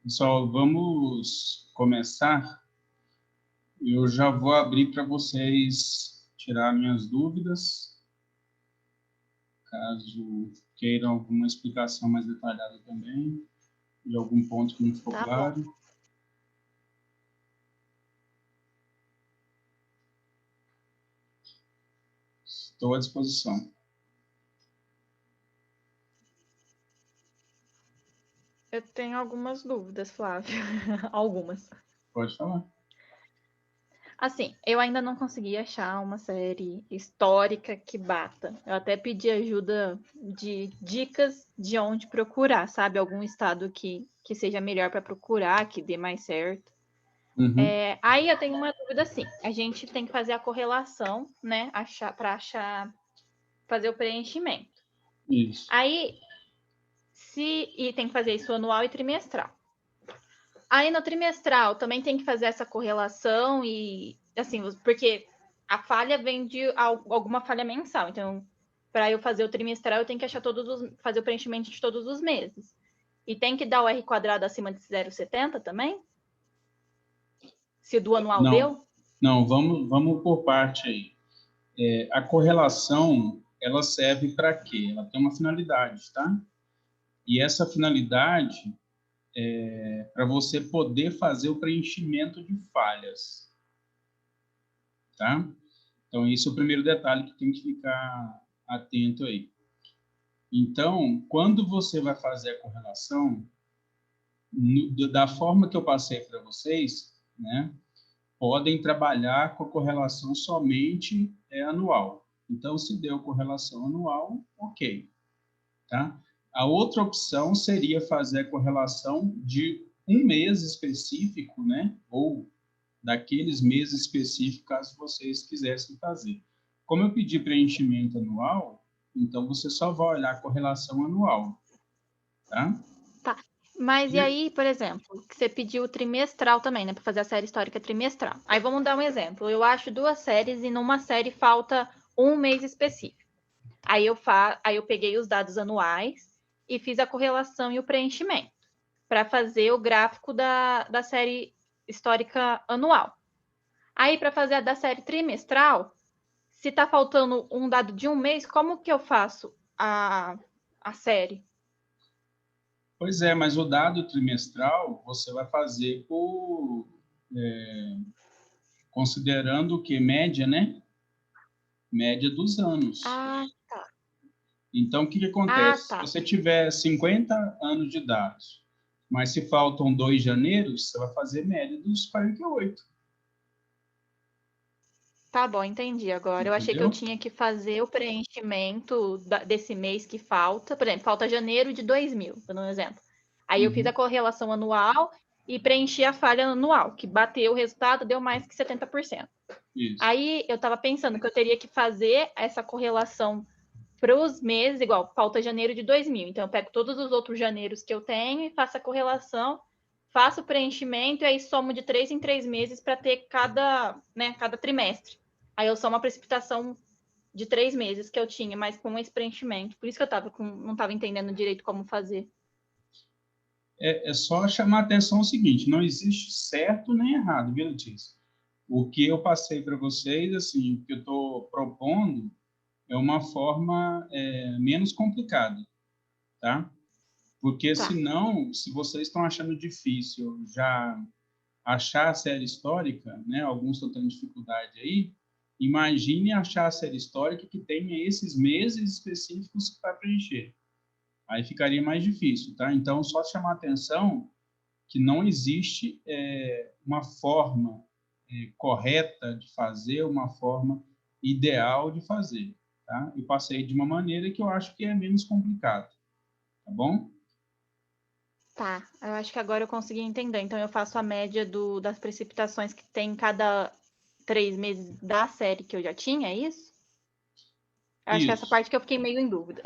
Pessoal, vamos começar. Eu já vou abrir para vocês tirar minhas dúvidas, caso queiram alguma explicação mais detalhada também, de algum ponto que não ficou claro. Bom. Estou à disposição. Eu tenho algumas dúvidas, Flávio. Algumas. Pode falar. Assim, eu ainda não consegui achar uma série histórica que bata. Eu até pedi ajuda de dicas de onde procurar, sabe? Algum estado que seja melhor para procurar, que dê mais certo. Uhum. Aí eu tenho uma dúvida assim. A gente tem que fazer a correlação, né? Fazer o preenchimento. Isso. Aí, e tem que fazer isso anual e trimestral. Aí no trimestral também tem que fazer essa correlação e assim, porque a falha vem de alguma falha mensal. Então, para eu fazer o trimestral, eu tenho que achar fazer o preenchimento de todos os meses. E tem que dar o R² acima de 0,70 também? Se do anual Não, deu? não, vamos por parte aí. A correlação, ela serve para quê? Ela tem uma finalidade, tá? E essa finalidade é para você poder fazer o preenchimento de falhas, tá? Então, esse é o primeiro detalhe que tem que ficar atento aí. Então, quando você vai fazer a correlação, da forma que eu passei para vocês, né, podem trabalhar com a correlação somente anual. Então, se deu correlação anual, ok. Tá? A outra opção seria fazer a correlação de um mês específico, né, ou daqueles meses específicos, caso vocês quisessem fazer. Como eu pedi preenchimento anual, então você só vai olhar a correlação anual, tá? Tá. Mas e E, aí, por exemplo, que você pediu trimestral também, né, para fazer a série histórica trimestral. Aí vamos dar um exemplo. Eu acho duas séries e numa série falta um mês específico. Aí eu peguei os dados anuais e fiz a correlação e o preenchimento para fazer o gráfico da série histórica anual. Aí, para fazer a da série trimestral, se está faltando um dado de um mês, como que eu faço a série? pois é, mas o dado trimestral você vai fazer considerando o que? Média, né? Média dos anos. Ah, Então, o que acontece? Se tá. você tiver 50 anos de dados, mas se faltam 2 janeiros, você vai fazer média dos 48. Tá bom, entendi agora. Eu achei que eu Entendeu? tinha que fazer o preenchimento desse mês que falta. Por exemplo, falta janeiro de 2000, dando um exemplo. Aí eu fiz a Uhum. correlação anual e preenchi a falha anual, que bateu o resultado, deu mais que 70%. Isso. Aí eu estava pensando que eu teria que fazer essa correlação para os meses, igual, falta janeiro de 2000. Então eu pego todos os outros janeiros que eu tenho e faço a correlação, faço o preenchimento e aí somo de 3 em 3 meses para ter cada trimestre. Aí eu somo a precipitação de 3 meses que eu tinha, mas com esse preenchimento. Por isso que não estava entendendo direito como fazer. É só chamar a atenção o seguinte, não existe certo nem errado, viu, Letícia? O que eu passei para vocês, assim, o que eu estou propondo é uma forma menos complicada, tá? Porque Tá. senão, se vocês estão achando difícil já achar a série histórica, né? Alguns estão tendo dificuldade aí. Imagine achar a série histórica que tenha esses meses específicos para preencher. Aí ficaria mais difícil, tá? Então, só chamar a atenção que não existe uma forma correta de fazer, uma forma ideal de fazer, tá? Eu passei de uma maneira que eu acho que é menos complicado, tá bom? Tá, eu acho que agora eu consegui entender. Então eu faço a média das precipitações que tem em cada 3 meses da série que eu já tinha, é isso? Eu acho que essa Isso. parte que eu fiquei meio em dúvida.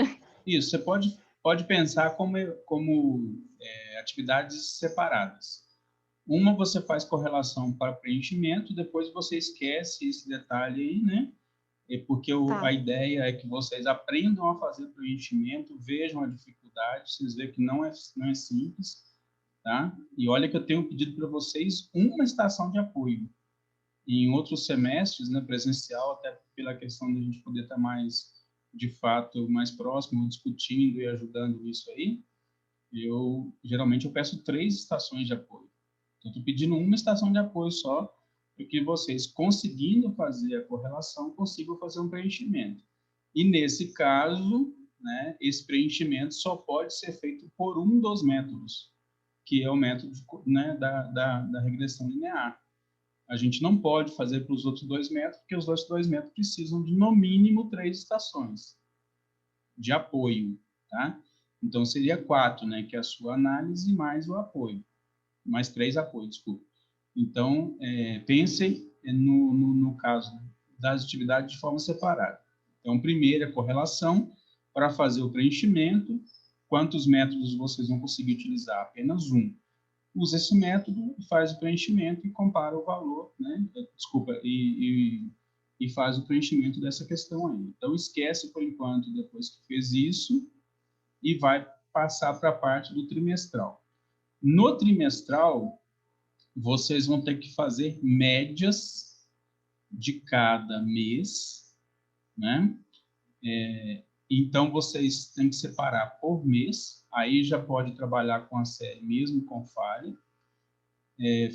Isso, você pode pensar como atividades separadas. Uma você faz correlação para preenchimento, depois você esquece esse detalhe aí, né? porque a Tá. ideia é que vocês aprendam a fazer preenchimento, vejam a dificuldade, vocês veem que não é simples, tá? E olha que eu tenho pedido para vocês uma estação de apoio. E em outros semestres, né, presencial, até pela questão de a gente poder estar mais, de fato, mais próximo, discutindo e ajudando isso aí, geralmente eu peço 3 estações de apoio. Então, estou pedindo uma estação de apoio só, para que vocês, conseguindo fazer a correlação, consigam fazer um preenchimento. E, nesse caso, né, esse preenchimento só pode ser feito por um dos métodos, que é o método, né, da regressão linear. A gente não pode fazer para os outros 2 métodos, porque os outros 2 métodos precisam de, no mínimo, 3 estações de apoio, tá? Então, seria 4, né, que é a sua análise mais o apoio. Mais 3 apoios, desculpa. Então, pensem no caso das atividades de forma separada. Então, primeiro, a correlação para fazer o preenchimento. Quantos métodos vocês vão conseguir utilizar? Apenas um. Usa esse método, faz o preenchimento e compara o valor, né? Desculpa, e faz o preenchimento dessa questão aí. Então, esquece, por enquanto, depois que fez isso, e vai passar para a parte do trimestral. No trimestral, vocês vão ter que fazer médias de cada mês, né? Então, vocês têm que separar por mês, aí já pode trabalhar com a série mesmo com falha,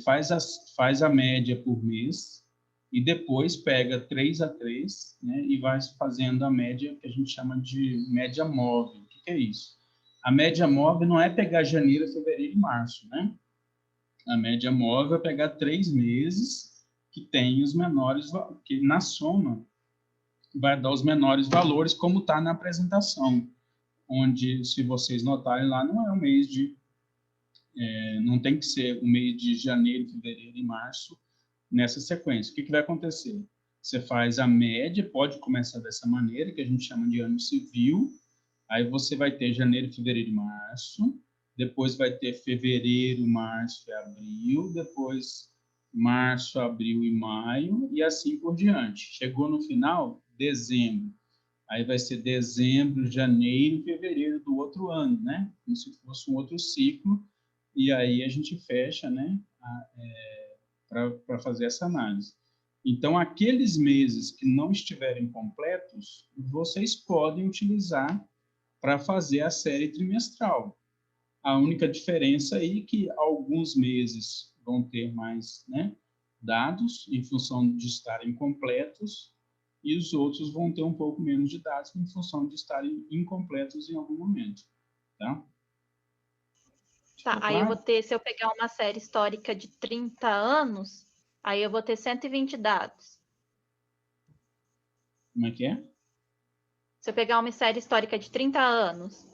faz a média por mês, e depois pega 3 a 3, né, e vai fazendo a média que a gente chama de média móvel. O que é isso? A média móvel não é pegar janeiro, fevereiro e março, né? A média móvel é pegar 3 meses que tem os menores, que na soma vai dar os menores valores, como está na apresentação, onde, se vocês notarem lá, não é o mês de... não tem que ser o mês de janeiro, fevereiro e março nessa sequência. O que vai acontecer? Você faz a média, pode começar dessa maneira, que a gente chama de ano civil, aí você vai ter janeiro, fevereiro e março, depois vai ter fevereiro, março e abril, depois março, abril e maio, e assim por diante. Chegou no final, dezembro. Aí vai ser dezembro, janeiro e fevereiro do outro ano, né? Como se fosse um outro ciclo, e aí a gente fecha, né? Para fazer essa análise. Então, aqueles meses que não estiverem completos, vocês podem utilizar para fazer a série trimestral. A única diferença aí é que alguns meses vão ter mais, né, dados em função de estarem completos, e os outros vão ter um pouco menos de dados em função de estarem incompletos em algum momento. Tá? Tá, Ficou aí eu vou claro? ter, se eu pegar uma série histórica de 30 anos, aí eu vou ter 120 dados. Como é que é? Se eu pegar uma série histórica de 30 anos,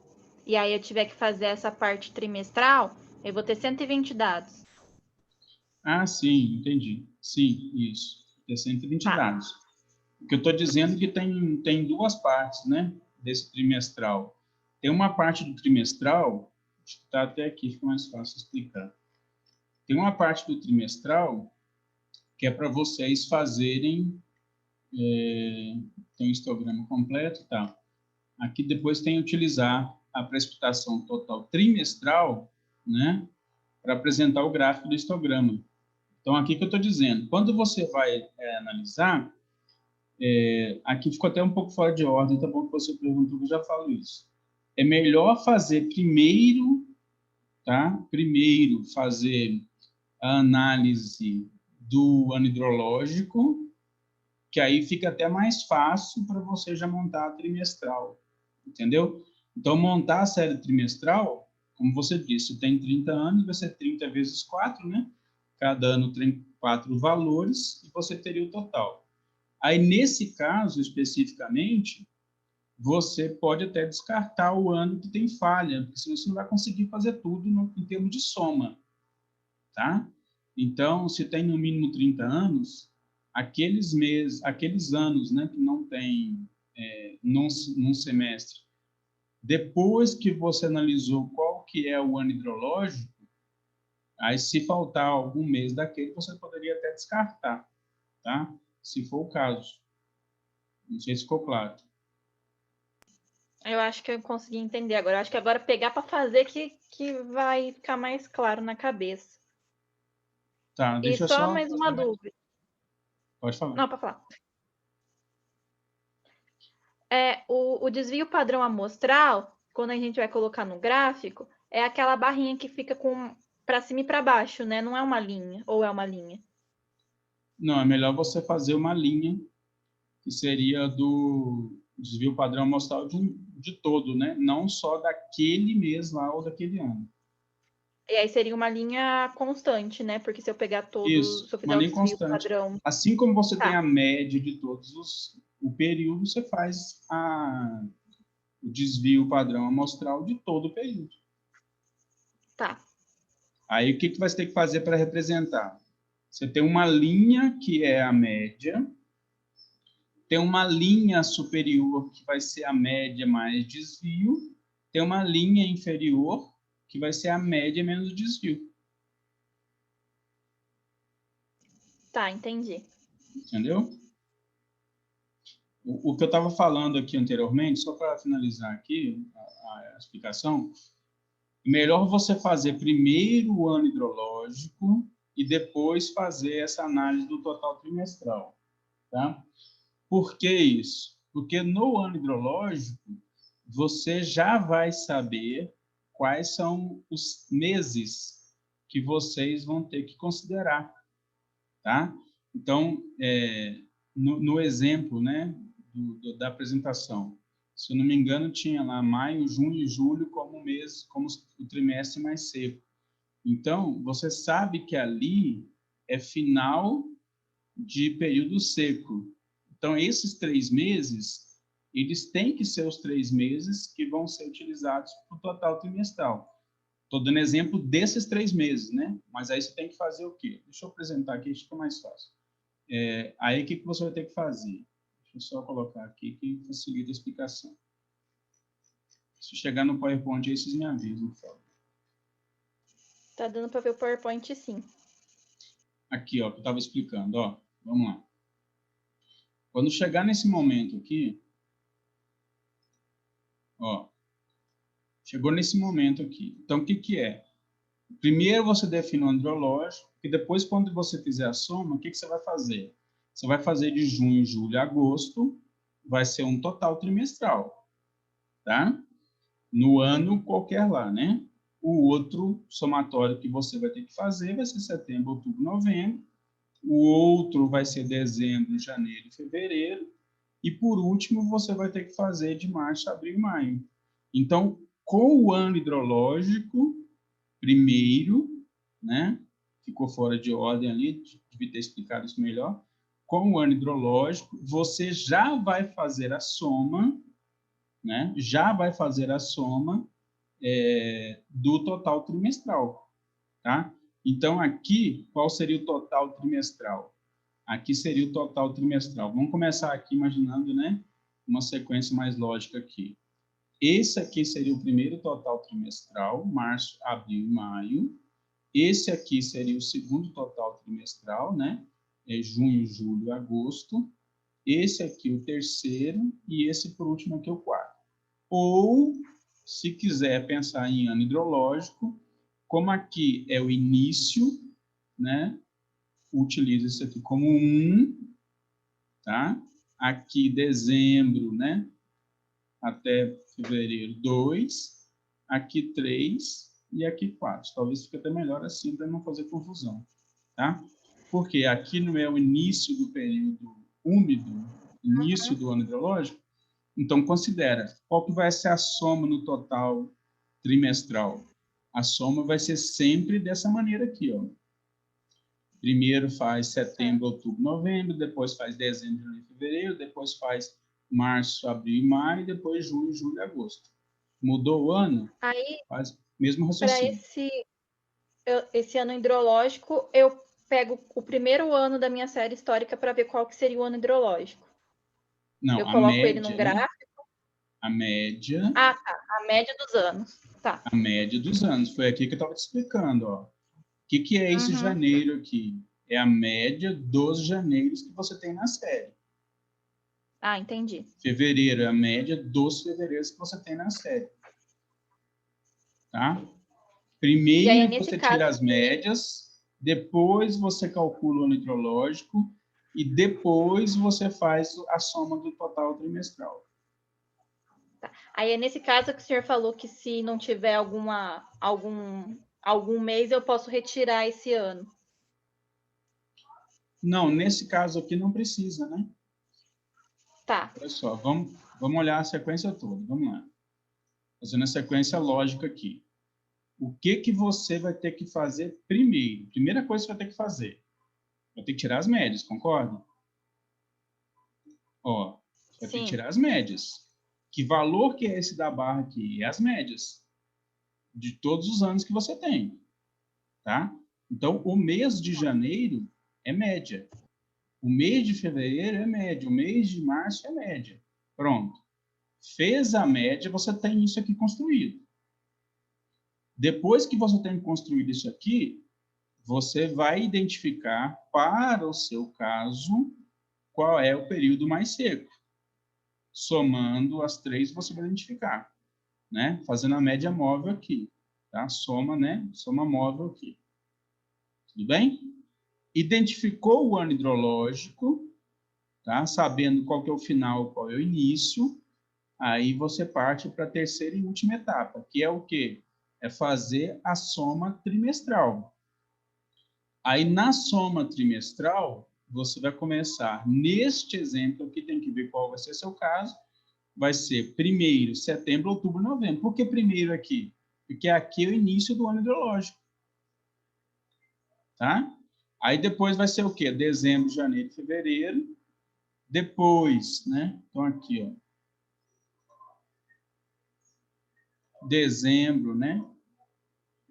e aí eu tiver que fazer essa parte trimestral, eu vou ter 120 dados. Ah, sim, entendi. Sim, isso. Ter 120 Tá, dados. O que eu estou dizendo é que tem 2 partes, né, desse trimestral. Tem uma parte do trimestral, acho que está até aqui, fica mais fácil explicar. Tem uma parte do trimestral que é para vocês fazerem, tem um histograma completo, tá? Aqui depois tem utilizar a precipitação total trimestral, né, para apresentar o gráfico do histograma. Então, aqui que eu estou dizendo, quando você vai analisar, aqui ficou até um pouco fora de ordem, tá bom que você perguntou, eu já falo isso. É melhor fazer primeiro, tá? Primeiro fazer a análise do ano hidrológico, que aí fica até mais fácil para você já montar a trimestral, entendeu? Então, montar a série trimestral, como você disse, tem 30 anos, vai ser 30 vezes 4, né? Cada ano tem 4 valores e você teria o total. Aí, nesse caso, especificamente, você pode até descartar o ano que tem falha, porque senão você não vai conseguir fazer tudo em termos de soma, tá? Então, se tem no mínimo 30 anos, aqueles meses, aqueles anos, né, que não tem num semestre, depois que você analisou qual que é o ano hidrológico, aí se faltar algum mês daquele, você poderia até descartar, tá? Se for o caso. Não sei se ficou claro. Eu acho que eu consegui entender agora. Eu acho que agora pegar para fazer que vai ficar mais claro na cabeça. Tá, E deixa eu só só mais uma fazer... dúvida. Pode falar. Não, para falar. O desvio padrão amostral, quando a gente vai colocar no gráfico, é aquela barrinha que fica com para cima e para baixo, né? Não é uma linha, ou é uma linha? Não, é melhor você fazer uma linha, que seria do desvio padrão amostral de todo, né? Não só daquele mês lá ou daquele ano. E aí seria uma linha constante, né? Porque se eu pegar todo, Isso, se eu uma fizer o linha desvio constante. padrão, Assim como você tem tá, a média de todos o período, você faz o desvio padrão amostral de todo o período. tá. Aí, o que você tem que fazer para representar? Você tem uma linha que é a média, tem uma linha superior que vai ser a média mais desvio, tem uma linha inferior que vai ser a média menos desvio. Tá, entendi. Entendeu? O que eu estava falando aqui anteriormente, só para finalizar aqui a explicação, melhor você fazer primeiro o ano hidrológico e depois fazer essa análise do total trimestral. Tá? Por que isso? Porque no ano hidrológico, você já vai saber quais são os meses que vocês vão ter que considerar. Tá? Então, no exemplo, né, da apresentação, se eu não me engano, tinha lá maio, junho e julho como mês, como o trimestre mais seco. Então, você sabe que ali é final de período seco. Então, esses 3 meses, eles têm que ser os 3 meses que vão ser utilizados para o total trimestral. Estou dando exemplo desses 3 meses, né? Mas aí você tem que fazer o quê? Deixa eu apresentar aqui, acho que fica mais fácil. Aí, o que você vai ter que fazer? Deixa eu só colocar aqui que facilita a explicação. Se chegar no PowerPoint aí, vocês me avisam, por favor. Tá dando para ver o PowerPoint, sim. Aqui, ó, que eu estava explicando, ó. Vamos lá. Quando chegar nesse momento aqui, ó, chegou nesse momento aqui. Então, o que é? Primeiro você define o andrológico, e depois, quando você fizer a soma, o que você vai fazer? Você vai fazer de junho, julho, agosto, vai ser um total trimestral, tá? No ano qualquer lá, né? O outro somatório que você vai ter que fazer vai ser setembro, outubro, novembro. O outro vai ser dezembro, janeiro e fevereiro. E, por último, você vai ter que fazer de março, abril e maio. Então, com o ano hidrológico, primeiro, né? Ficou fora de ordem ali, devia ter explicado isso melhor. Com o ano hidrológico, você já vai fazer a soma, né? Já vai fazer a soma do total trimestral, tá? Então, aqui, qual seria o total trimestral? Aqui seria o total trimestral. Vamos começar aqui imaginando, né? Uma sequência mais lógica aqui. Esse aqui seria o primeiro total trimestral, março, abril e maio. Esse aqui seria o segundo total trimestral, né? Junho, julho, agosto. Esse aqui o terceiro e esse por último aqui o quarto. Ou, se quiser pensar em ano hidrológico, como aqui é o início, né? Utiliza isso aqui como 1, tá? Aqui dezembro, né? Até fevereiro 2, aqui 3 e aqui 4. Talvez fique até melhor assim para não fazer confusão, tá? Porque aqui não é o início do período úmido, início do ano hidrológico, então considera qual que vai ser a soma no total trimestral. A soma vai ser sempre dessa maneira aqui, ó. Primeiro faz setembro, outubro, novembro, depois faz dezembro, janeiro, fevereiro, depois faz março, abril e maio, depois junho, julho e agosto. Mudou o ano? Aí, Faz o mesmo para raciocínio. esse ano hidrológico, eu pego o primeiro ano da minha série histórica para ver qual que seria o ano hidrológico. Não, Eu a coloco ele num média, né? gráfico. A média, Ah, tá. A média dos anos. Tá. a média dos anos. Foi aqui que eu estava te explicando, ó. O que é esse Uhum. janeiro aqui? É a média dos janeiros que você tem na série. Ah, entendi. Fevereiro é a média dos fevereiros que você tem na série. Tá? E aí, Primeiro nesse você caso, tira as médias, depois você calcula o ano hidrológico e depois você faz a soma do total trimestral. aí é nesse caso que o senhor falou que se não tiver algum mês, eu posso retirar esse ano. Não, nesse caso aqui não precisa, né? Tá. Olha só, vamos olhar a sequência toda. Vamos lá. Fazendo a sequência lógica aqui. O que você vai ter que fazer primeiro? Primeira coisa que você vai ter que fazer. Vai ter que tirar as médias, concorda? Ó, você vai ter que Sim. tirar as médias. Que valor que é esse da barra aqui? É as médias de todos os anos que você tem, tá? Então, o mês de janeiro é média. O mês de fevereiro é média. O mês de março é média. Pronto. Fez a média, você tem isso aqui construído. Depois que você tem construído isso aqui, você vai identificar, para o seu caso, qual é o período mais seco. Somando as três, você vai identificar, né? Fazendo a média móvel aqui, tá? Soma, né? Soma móvel aqui. Tudo bem? Identificou o ano hidrológico, tá? Sabendo qual que é o final, qual é o início, aí você parte para a terceira e última etapa, que é o quê? É fazer a soma trimestral. Aí, na soma trimestral, você vai começar, neste exemplo aqui, tem que ver qual vai ser seu caso, vai ser primeiro, setembro, outubro, novembro. Por que primeiro aqui? Porque aqui é o início do ano hidrológico. Tá? Aí depois vai ser o quê? Dezembro, janeiro, fevereiro. Depois, né? Então aqui, ó. Dezembro, né?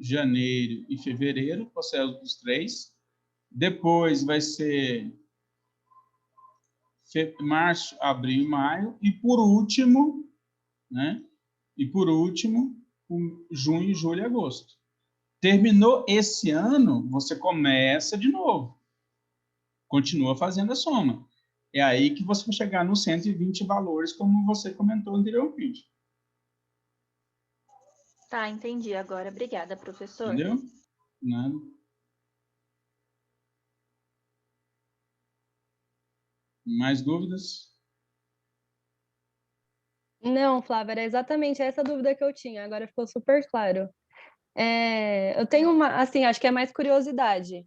Janeiro e fevereiro, processo dos três. Depois vai ser março, abril e maio. E por último, né? E por último, junho, julho e agosto. Terminou esse ano, você começa de novo. Continua fazendo a soma. É aí que você vai chegar nos 120 valores, como você comentou anteriormente. Tá, entendi agora. Obrigada, professor. Entendeu? Nada. Mais dúvidas? Não, Flávia, era exatamente essa dúvida que eu tinha. Agora ficou super claro. Eu tenho uma, assim, acho que é mais curiosidade.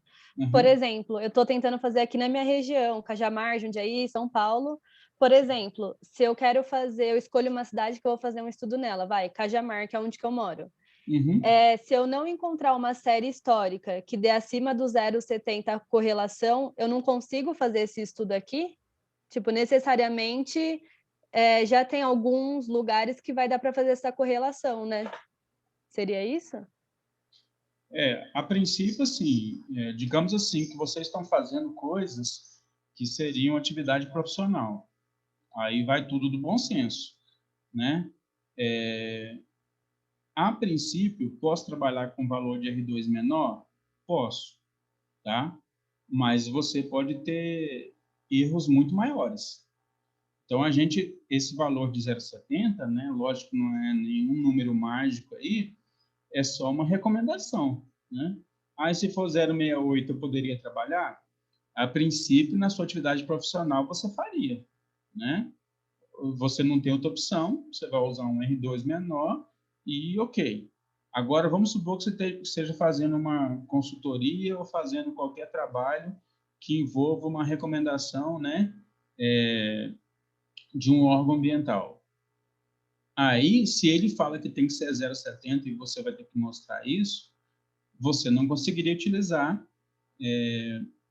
Por Uhum. exemplo, eu estou tentando fazer aqui na minha região, Cajamar, Jundiaí, São Paulo. Por exemplo, se eu quero fazer, eu escolho uma cidade que eu vou fazer um estudo nela, vai, Cajamar, que é onde que eu moro. Uhum. Se eu não encontrar uma série histórica que dê acima do 0,70 correlação, eu não consigo fazer esse estudo aqui? Tipo, necessariamente já tem alguns lugares que vai dar para fazer essa correlação, né? Seria isso? A princípio, assim, digamos assim, que vocês estão fazendo coisas que seriam atividade profissional. Aí vai tudo do bom senso, né? A princípio, posso trabalhar com valor de R2 menor? Posso, tá? Mas você pode ter erros muito maiores. Então, esse valor de 0,70, né? Lógico que não é nenhum número mágico aí, é só uma recomendação, né? Aí, se for 0,68, eu poderia trabalhar? A princípio, na sua atividade profissional, você faria, né? Você não tem outra opção, você vai usar um R2 menor e ok. Agora, vamos supor que você esteja fazendo uma consultoria ou fazendo qualquer trabalho que envolva uma recomendação, né, de um órgão ambiental. Aí, se ele fala que tem que ser 0,70 e você vai ter que mostrar isso, você não conseguiria utilizar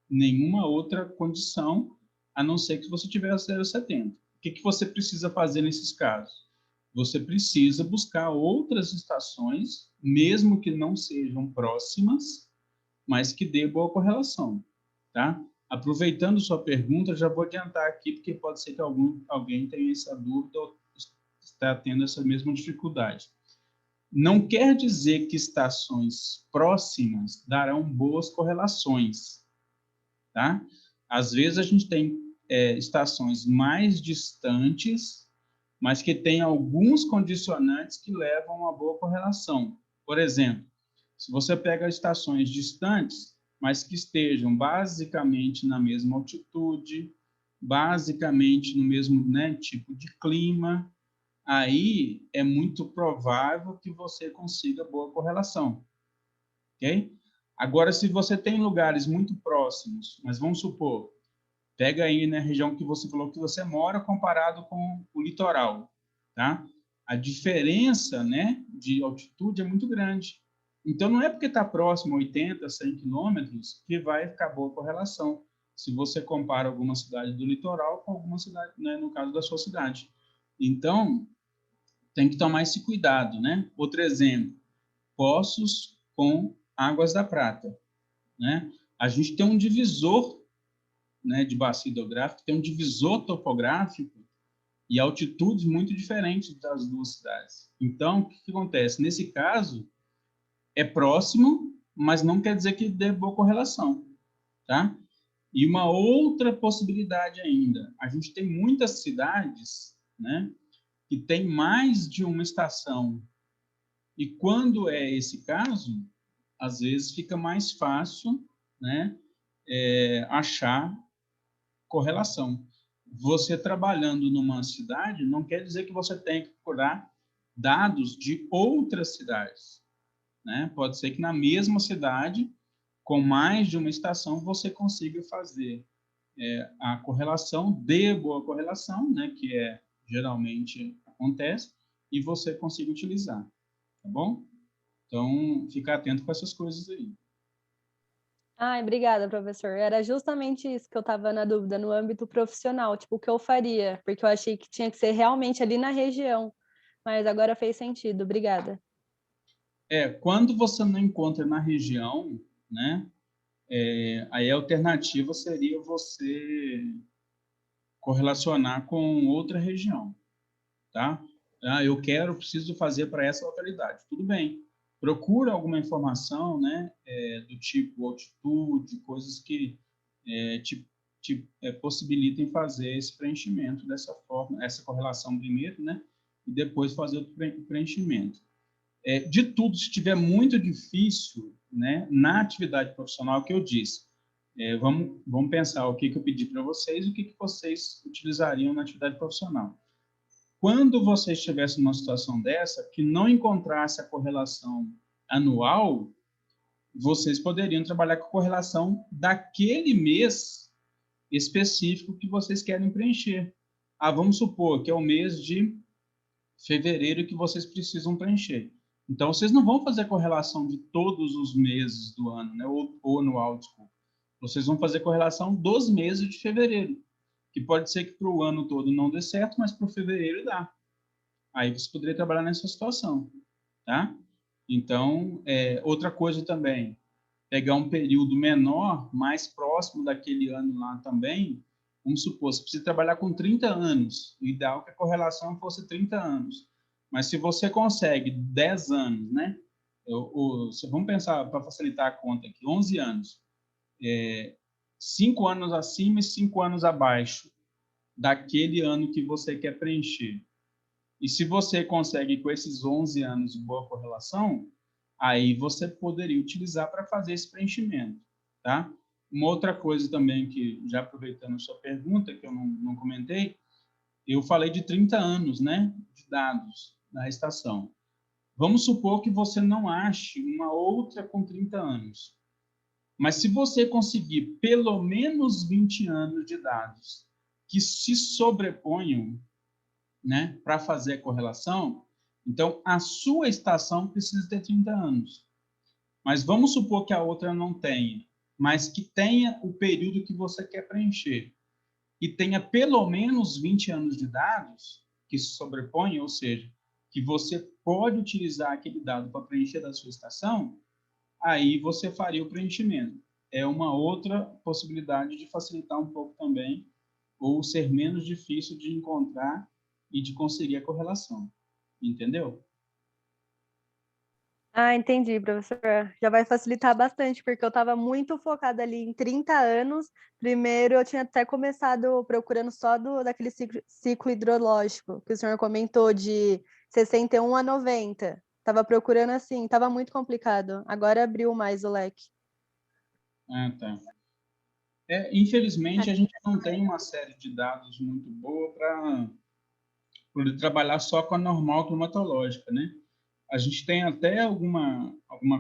nenhuma outra condição, a não ser que você tivesse 0,70. O que você precisa fazer nesses casos? Você precisa buscar outras estações, mesmo que não sejam próximas, mas que dê boa correlação, tá? Aproveitando sua pergunta, já vou adiantar aqui, porque pode ser que alguém tenha essa dúvida ou está tendo essa mesma dificuldade. Não quer dizer que estações próximas darão boas correlações, tá? Às vezes a gente tem estações mais distantes, mas que têm alguns condicionantes que levam a uma boa correlação. Por exemplo, se você pega estações distantes, mas que estejam basicamente na mesma altitude, basicamente no mesmo, né, tipo de clima, aí é muito provável que você consiga boa correlação, ok? Agora, se você tem lugares muito próximos, mas vamos supor, pega aí na região que você falou que você mora comparado com o litoral, tá? A diferença, né, de altitude é muito grande. Então, não é porque está próximo a 80, 100 quilômetros que vai ficar boa correlação. Se você compara alguma cidade do litoral com alguma cidade, né, no caso da sua cidade. Então, tem que tomar esse cuidado, né? Outro exemplo, Poços com Águas da Prata, né? A gente tem um divisor, né, de bacia hidrográfica, tem um divisor topográfico e altitudes muito diferentes das duas cidades. Então, o que acontece? Nesse caso, é próximo, mas não quer dizer que dê boa correlação, tá? E uma outra possibilidade ainda, a gente tem muitas cidades, né, que tem mais de uma estação. E quando é esse caso, às vezes fica mais fácil, né, achar correlação. Você trabalhando numa cidade não quer dizer que você tem que procurar dados de outras cidades, né? Pode ser que na mesma cidade, com mais de uma estação, você consiga fazer a correlação, dê boa correlação, né? Que geralmente acontece, e você consiga utilizar, tá bom? Então, fica atento com essas coisas aí. Ai, obrigada, professor. Era justamente isso que eu estava na dúvida, no âmbito profissional, tipo, o que eu faria, porque eu achei que tinha que ser realmente ali na região, mas agora fez sentido. Obrigada. Quando você não encontra na região, né? Aí a alternativa seria você correlacionar com outra região, tá? Preciso fazer para essa localidade. Tudo bem. Procura alguma informação, né, do tipo altitude, coisas que te possibilitem fazer esse preenchimento dessa forma, essa correlação primeiro, né, e depois fazer o preenchimento. De tudo, se estiver muito difícil, né, na atividade profissional que eu disse, vamos pensar o que eu pedi para vocês e o que vocês utilizariam na atividade profissional. Quando você estivesse numa situação dessa, que não encontrasse a correlação anual, vocês poderiam trabalhar com a correlação daquele mês específico que vocês querem preencher. Vamos supor que é o mês de fevereiro que vocês precisam preencher. Então, vocês não vão fazer a correlação de todos os meses do ano, né? ou anual, desculpa. Vocês vão fazer a correlação dos meses de fevereiro, que pode ser que para o ano todo não dê certo, mas para o fevereiro dá. Aí você poderia trabalhar nessa situação, tá? Então, outra coisa também, pegar um período menor, mais próximo daquele ano lá também. Vamos supor, você precisa trabalhar com 30 anos, o ideal é que a correlação fosse 30 anos. Mas se você consegue 10 anos, né? Vamos pensar, para facilitar a conta aqui, 11 anos. 5 anos acima e 5 anos abaixo daquele ano que você quer preencher. E se você consegue com esses 11 anos boa correlação, aí você poderia utilizar para fazer esse preenchimento, tá? Uma outra coisa também que, já aproveitando a sua pergunta, que eu não comentei, eu falei de 30 anos, né, de dados da estação. Vamos supor que você não ache uma outra com 30 anos. Mas se você conseguir pelo menos 20 anos de dados que se sobreponham, né, para fazer a correlação, então a sua estação precisa ter 30 anos. Mas vamos supor que a outra não tenha, mas que tenha o período que você quer preencher e tenha pelo menos 20 anos de dados que se sobrepõem, ou seja, que você pode utilizar aquele dado para preencher da sua estação, aí você faria o preenchimento. É uma outra possibilidade de facilitar um pouco também, ou ser menos difícil de encontrar e de conseguir a correlação. Entendeu? Ah, entendi, professor. Já vai facilitar bastante, porque eu estava muito focada ali em 30 anos. Primeiro, eu tinha até começado procurando só daquele ciclo hidrológico que o senhor comentou, de 61 a 90. Estava procurando assim, estava muito complicado. Agora abriu mais o leque. Ah, tá. Infelizmente, a Aqui gente não tem uma série de dados muito boa para poder trabalhar só com a normal climatológica, né? A gente tem até alguma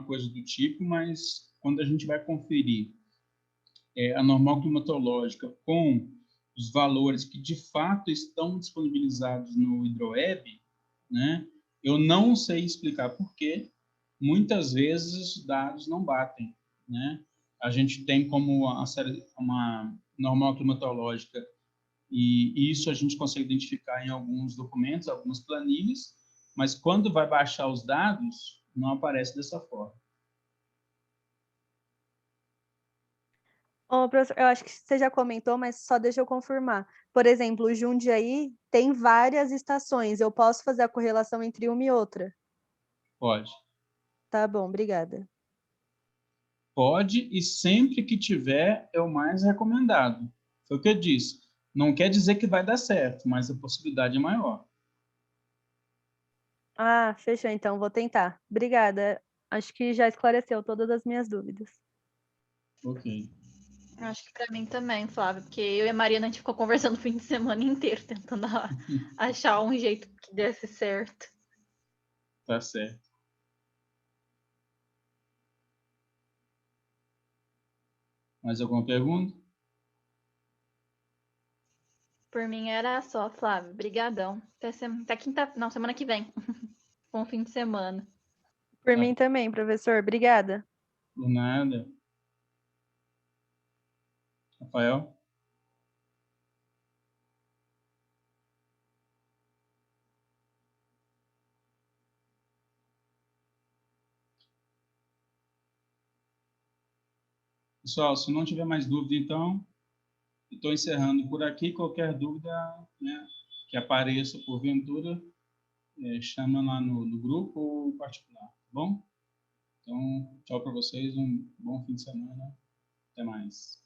coisa do tipo, mas quando a gente vai conferir a normal climatológica com os valores que de fato estão disponibilizados no Hidroeb, né? Eu não sei explicar por quê. Muitas vezes os dados não batem, né? A gente tem como uma normal climatológica e isso a gente consegue identificar em alguns documentos, algumas planilhas, mas quando vai baixar os dados, não aparece dessa forma. Ô, professor, eu acho que você já comentou, mas só deixa eu confirmar. Por exemplo, o Jundiaí tem várias estações. Eu posso fazer a correlação entre uma e outra? Pode. Tá bom, obrigada. Pode e sempre que tiver é o mais recomendado. Foi o que eu disse. Não quer dizer que vai dar certo, mas a possibilidade é maior. Ah, fechou então, vou tentar. Obrigada. Acho que já esclareceu todas as minhas dúvidas. Ok. acho que pra mim também, Flávio, porque eu e a Mariana a gente ficou conversando o fim de semana inteiro, tentando achar um jeito que desse certo. Tá certo. Mais alguma pergunta? Por mim era só, Flávio. Brigadão. Até quinta, não, semana que vem. Bom fim de semana. Por Tá. mim também, professor. Obrigada. Por nada. Rafael? Pessoal, se não tiver mais dúvida, então, estou encerrando por aqui. Qualquer dúvida, né, que apareça porventura, chama lá no grupo ou particular, tá bom? Então, tchau para vocês, um bom fim de semana. Até mais.